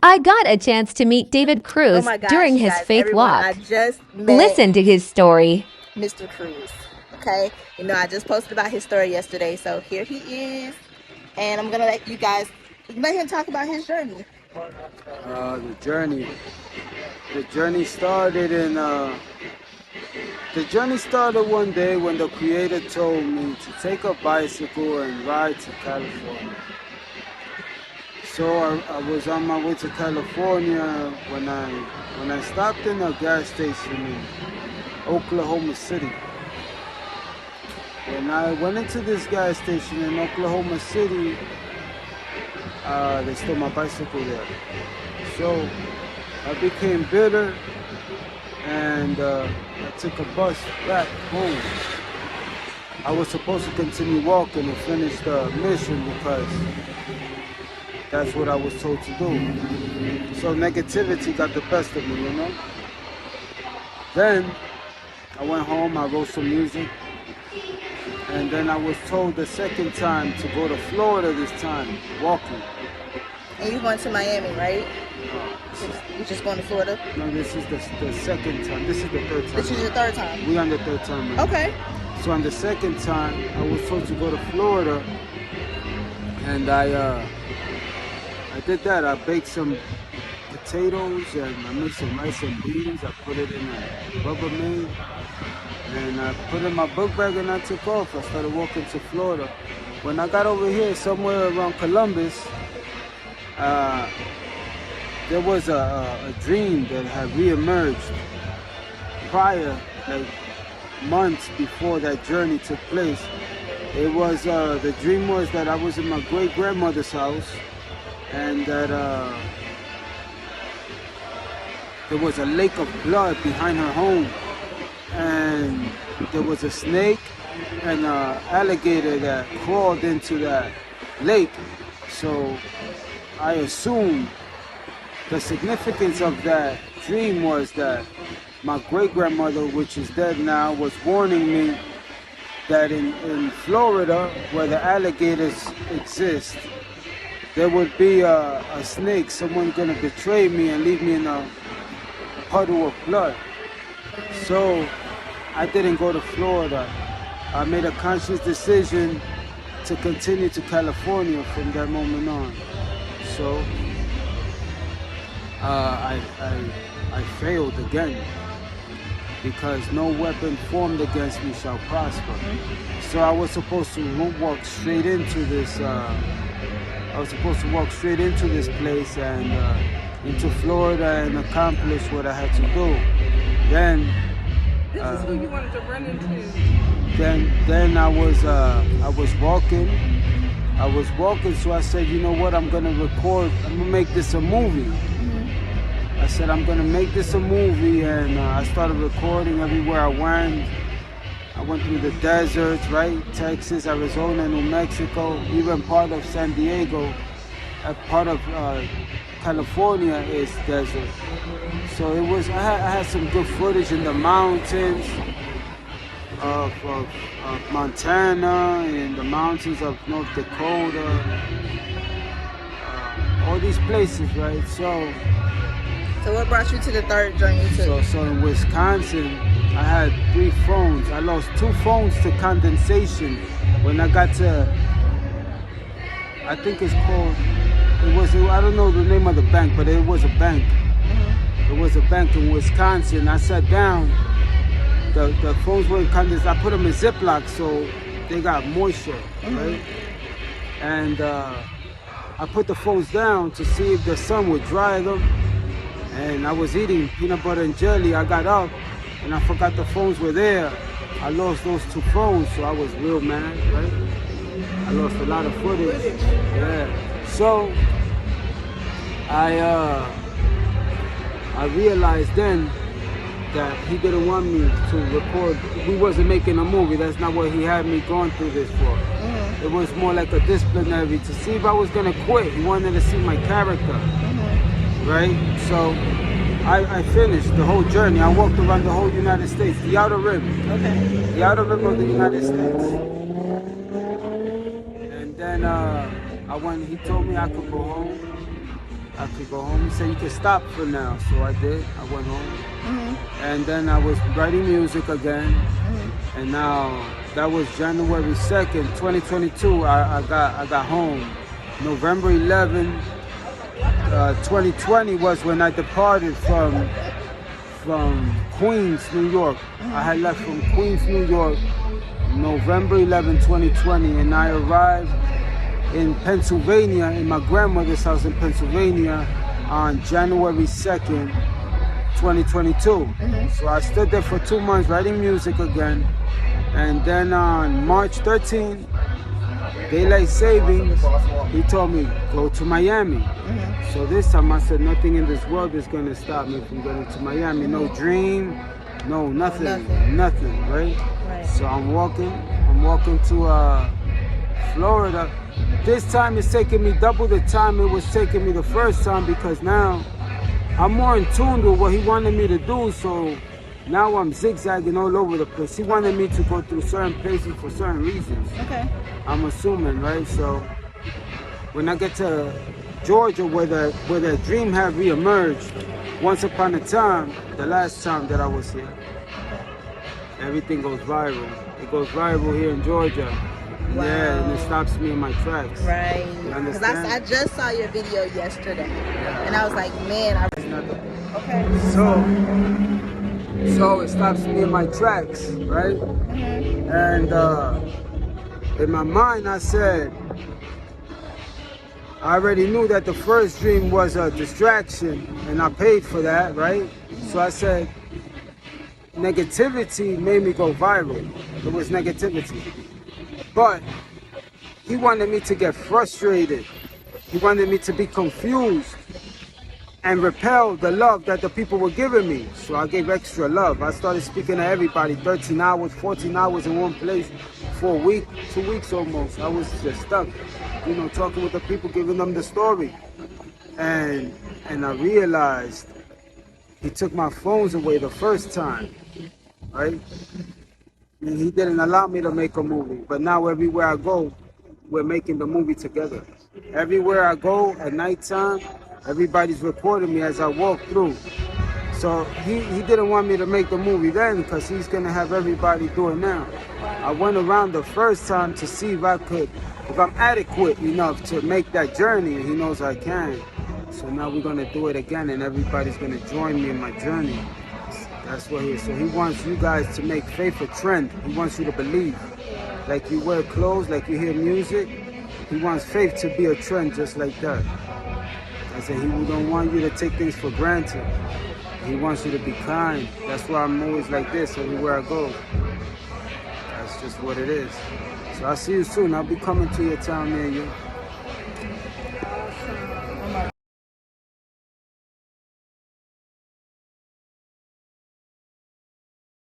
I got a chance to meet David Oh Cruz my gosh, during you his guys, faith everyone, I walk. just met Listen to his story. Mr. Cruz. Okay, you know, I just posted about his story yesterday, so here he is, and I'm gonna let you guys let him talk about his journey. The journey started one day when the Creator told me to take a bicycle and ride to California. So I was on my way to California when I stopped in a gas station in Oklahoma City. When I went into this gas station in Oklahoma City, they stole my bicycle there. So I became bitter and I took a bus back home. I was supposed to continue walking and finish the mission because that's what I was told to do. So negativity got the best of me, you know? Then I went home, I wrote some music, and then I was told the second time to go to Florida this time, walking. And you going to Miami, right? You just going to Florida? No, this is the second time. This is the third time. This is your third time? We on the third time right Okay. now. So on the second time, I was told to go to Florida, and I did that. I baked some potatoes and I made some rice and beans. I put it in a Rubbermaid and I put it in my book bag and I took off. I started walking to Florida. When I got over here, somewhere around Columbus, there was a dream that had reemerged prior, like months before that journey took place. It was the dream was that I was in my great grandmother's house, and that there was a lake of blood behind her home, and there was a snake and an alligator that crawled into that lake. So I assumed the significance of that dream was that my great-grandmother, which is dead now, was warning me that in Florida, where the alligators exist, there would be a snake, someone gonna betray me and leave me in a puddle of blood. So I didn't go to Florida. I made a conscious decision to continue to California from that moment on. So I failed again, because no weapon formed against me shall prosper. So I was supposed to walk straight into this. I was supposed to walk straight into this place and into Florida and accomplish what I had to do. Then This is who you wanted to run into. Then I was walking. So I said, you know what? I'm gonna record. I'm gonna make this a movie. I said, I'm gonna make this a movie, and I started recording everywhere I went. I went through the deserts, right? Texas, Arizona, New Mexico, even part of San Diego. A part of California is desert. So it was. I had some good footage in the mountains of Montana, in the mountains of North Dakota, all these places, right? So what brought you to the third journey too? So in Wisconsin, I had 3 phones. I lost 2 phones to condensation when I got to, I think it's called, I don't know the name of the bank, but it was a bank. It was a bank in Wisconsin. I sat down, the phones were in condensation. I put them in Ziploc so they got moisture, right? And I put the phones down to see if the sun would dry them. And I was eating peanut butter and jelly. I got up and I forgot the phones were there. I lost those 2 phones, so I was real mad, right? I lost a lot of footage. Yeah. So I realized then that he didn't want me to record. We wasn't making a movie. That's not what he had me going through this for. It was more like a disciplinary to see if I was gonna quit. He wanted to see my character. Right? So I finished the whole journey. I walked around the whole United States, the outer rim. Okay. The outer rim of the United States. And then he told me I could go home. I could go home. He said, you can stop for now. So I did. I went home. And then I was writing music again. And now that was January 2nd, 2022. I got home. November 11, 2020 was when I departed from Queens, New York. I had left from Queens, New York, November 11, 2020, and I arrived in Pennsylvania, in my grandmother's house in Pennsylvania, on January 2nd, 2022. So I stood there for 2 months writing music again, and then on March 13th, Daylight Savings, he told me, go to Miami. So this time I said, nothing in this world is gonna stop me from getting to Miami. No dream, no nothing, right? So I'm walking to Florida. This time it's taking me double the time it was taking me the first time, because now I'm more in tune with what he wanted me to do. So now I'm zigzagging all over the place. He wanted me to go through certain places for certain reasons. Okay. I'm assuming, right? So when I get to Georgia, where the dream had reemerged, once upon a time, the last time that I was here, everything goes viral. It goes viral here in Georgia. Wow. Yeah, and it stops me in my tracks. Right. You Because understand? I just saw your video yesterday, and I was like, man, okay. So it stops me in my tracks, right? And in my mind, I said, I already knew that the first dream was a distraction, and I paid for that, right? So I said, negativity made me go viral. It was negativity. But he wanted me to get frustrated. He wanted me to be confused and repel the love that the people were giving me. So I gave extra love. I started speaking to everybody, 13 hours, 14 hours in one place for a week, 2 weeks almost. I was just stuck, talking with the people, giving them the story. And I realized he took my phones away the first time, right? And he didn't allow me to make a movie. But now everywhere I go, we're making the movie together. Everywhere I go at nighttime, everybody's recording me as I walk through. So he didn't want me to make the movie then, because he's gonna have everybody do it now. I went around the first time to see if I'm adequate enough to make that journey, and he knows I can. So now we're gonna do it again, and everybody's gonna join me in my journey. That's what he is. So he wants you guys to make faith a trend. He wants you to believe. Like you wear clothes, like you hear music. He wants faith to be a trend just like that. I said he don't want you to take things for granted. He wants you to be kind. That's why I'm always like this everywhere I go. That's just what it is. So I'll see you soon. I'll be coming to your town near you.